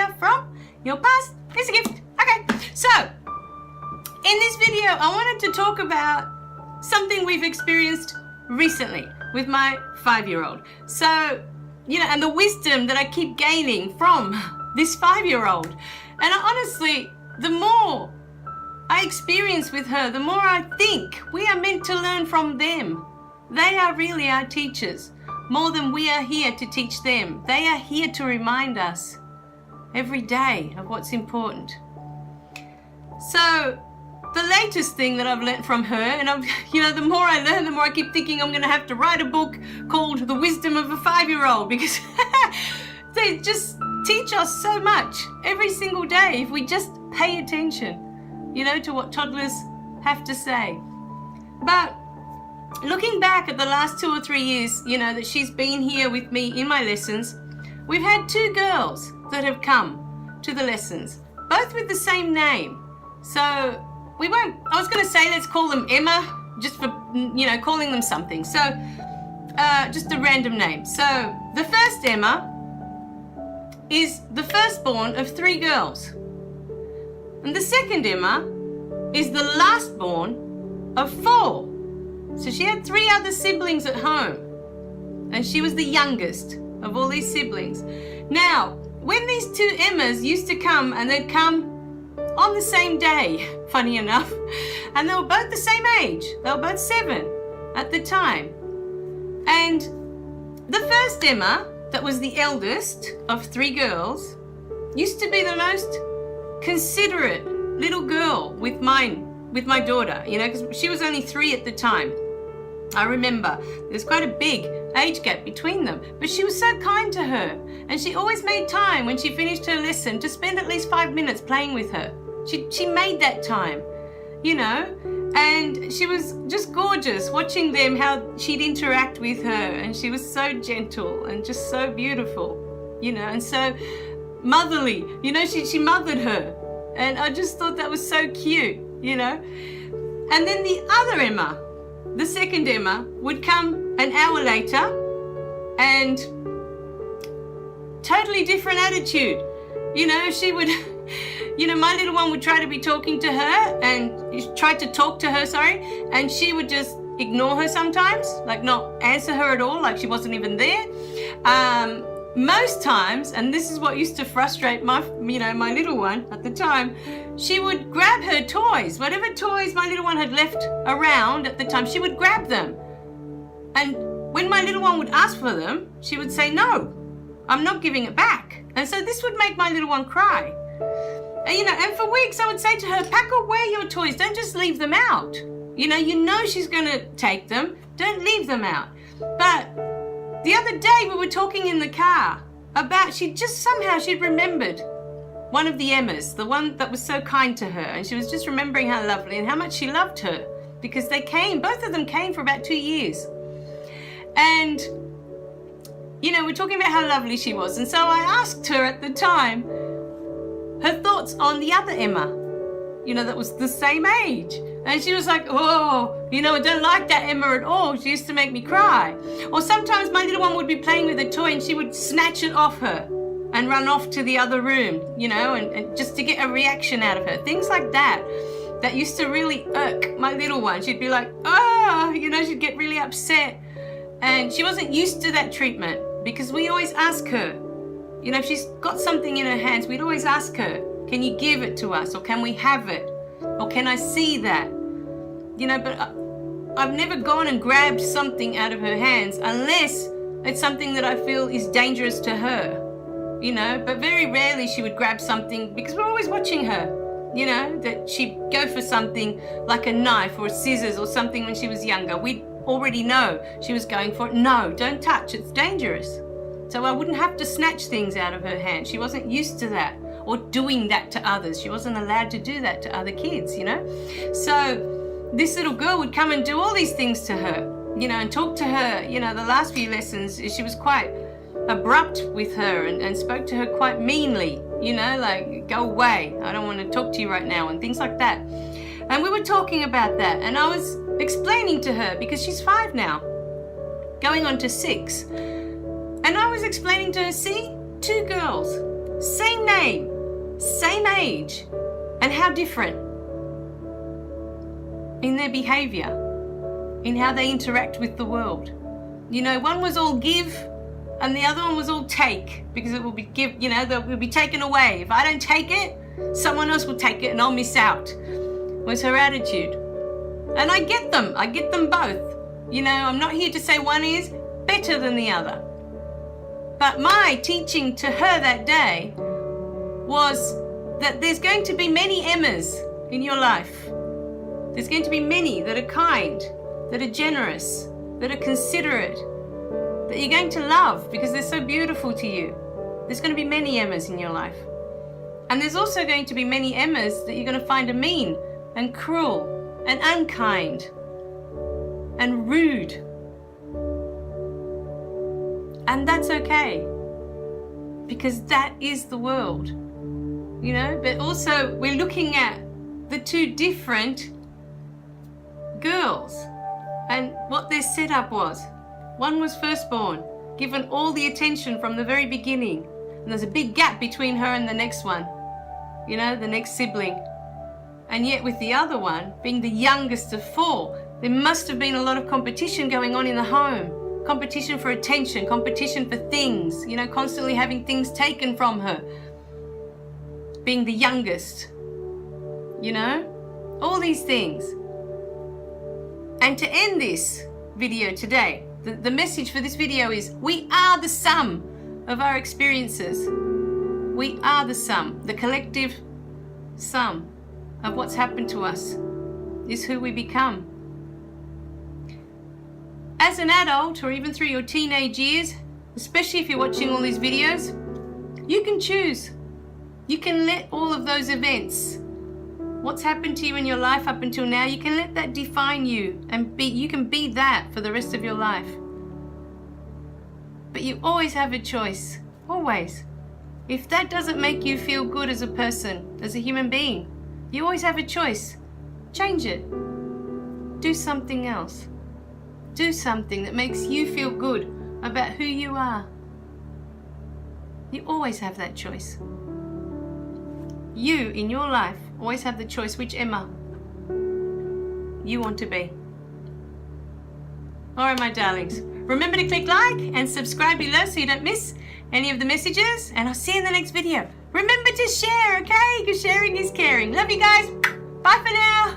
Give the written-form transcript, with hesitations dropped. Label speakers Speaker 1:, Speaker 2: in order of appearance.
Speaker 1: reminder from your past is a gift. Okay, so in this video, I wanted to talk about something we've experienced recently with my 5-year-old. So, and the wisdom that I keep gaining from this 5-year-old. And honestly, the more I experience with her, the more I think we are meant to learn from them. They are really our teachers, more than we are here to teach them. They are here to remind us every day of what's important. So the latest thing that I've learned from her, and the more I learn, the more I keep thinking I'm going to have to write a book called The Wisdom of a 5-year-old, because they just teach us so much every single day if we just pay attention, to what toddlers have to say. But looking back at the last 2 or 3 years, that she's been here with me in my lessons, we've had 2 girls that have come to the lessons, both with the same name. So I was going to say let's call them Emma, just for, calling them something. So just a random name. So the first Emma is the firstborn of 3 girls. And the second Emma is the lastborn of 4. So she had 3 other siblings at home, and she was the youngest of all these siblings. Now, when these 2 Emmas used to come, and they'd come on the same day, funny enough, and they were both the same age. They were both 7 at the time. And the first Emma, that was the eldest of 3 girls, used to be the most considerate little girl with my daughter, because she was only 3 at the time. I remember there's quite a big age gap between them, but she was so kind to her, and she always made time when she finished her lesson to spend at least 5 minutes playing with her. She made that time, and she was just gorgeous watching them, how she'd interact with her, and she was so gentle and just so beautiful, and so motherly, she mothered her, and I just thought that was so cute, And then the other Emma, the second Emma, would come an hour later, and totally different attitude. She would, my little one would try to be talking to her, and try to talk to her, and she would just ignore her sometimes, like not answer her at all, like she wasn't even there. Most times, and this is what used to frustrate my little one at the time, she would grab her toys, whatever toys my little one had left around at the time, she would grab them. And when my little one would ask for them, she would say, "No, I'm not giving it back." And so this would make my little one cry. And for weeks I would say to her, "Pack away your toys, don't just leave them out. She's going to take them, don't leave them out." But the other day we were talking in the car about, she'd remembered one of the Emmas, the one that was so kind to her, and she was just remembering how lovely and how much she loved her, because both of them came for about 2 years. And, we're talking about how lovely she was. And so I asked her at the time her thoughts on the other Emma, that was the same age. And she was like, "Oh, I don't like that Emma at all. She used to make me cry." Or sometimes my little one would be playing with a toy and she would snatch it off her and run off to the other room, and just to get a reaction out of her. Things like that used to really irk my little one. She'd be like, "Oh," she'd get really upset. And she wasn't used to that treatment, because we always ask her, if she's got something in her hands, we'd always ask her, "Can you give it to us? Or can we have it? Or can I see that?" But I've never gone and grabbed something out of her hands unless it's something that I feel is dangerous to her, but very rarely she would grab something, because we're always watching her, that she'd go for something like a knife or scissors or something when she was younger. We'd already know she was going for it. "No, don't touch, it's dangerous." So I wouldn't have to snatch things out of her hand. She wasn't used to that, or doing that to others. She wasn't allowed to do that to other kids, So this little girl would come and do all these things to her, and talk to her. The last few lessons, she was quite abrupt with her, and spoke to her quite meanly, like, "Go away, I don't want to talk to you right now," and things like that. And we were talking about that, and I was explaining to her, because she's 5 now, going on to 6. And I was explaining to her, "See, 2 girls, Same name, same age, and how different in their behavior, in how they interact with the world. You know, one was all give and the other one was all take, because it will be give, you know, it will be taken away. If I don't take it, someone else will take it and I'll miss out, was her attitude. And I get them both. You know, I'm not here to say one is better than the other. But my teaching to her that day was that there's going to be many Emmas in your life. There's going to be many that are kind, that are generous, that are considerate, that you're going to love because they're so beautiful to you. There's going to be many Emmas in your life. And there's also going to be many Emmas that you're going to find are mean and cruel and unkind and rude. And that's okay, because that is the world, you know. But also we're looking at the two different girls and what their setup was. One was firstborn, given all the attention from the very beginning, and there's a big gap between her and the next one, you know, the next sibling. And yet with the other one, being the youngest of four, there must have been a lot of competition going on in the home. Competition for attention, competition for things, you know, constantly having things taken from her. Being the youngest, you know, all these things. And to end this video today, the message for this video is, we are the sum of our experiences. We are the sum, the collective sum of what's happened to us is who we become. As an adult, or even through your teenage years, especially if you're watching all these videos, you can choose. You can let all of those events, what's happened to you in your life up until now, you can let that define you, and you can be that for the rest of your life. But you always have a choice, always. If that doesn't make you feel good as a person, as a human being, you always have a choice. Change it. Do something else. Do something that makes you feel good about who you are. You always have that choice. You, in your life, always have the choice which Emma you want to be. All right, my darlings. Remember to click like and subscribe below so you don't miss any of the messages. And I'll see you in the next video. Remember to share, okay? Because sharing is caring. Love you guys. Bye for now.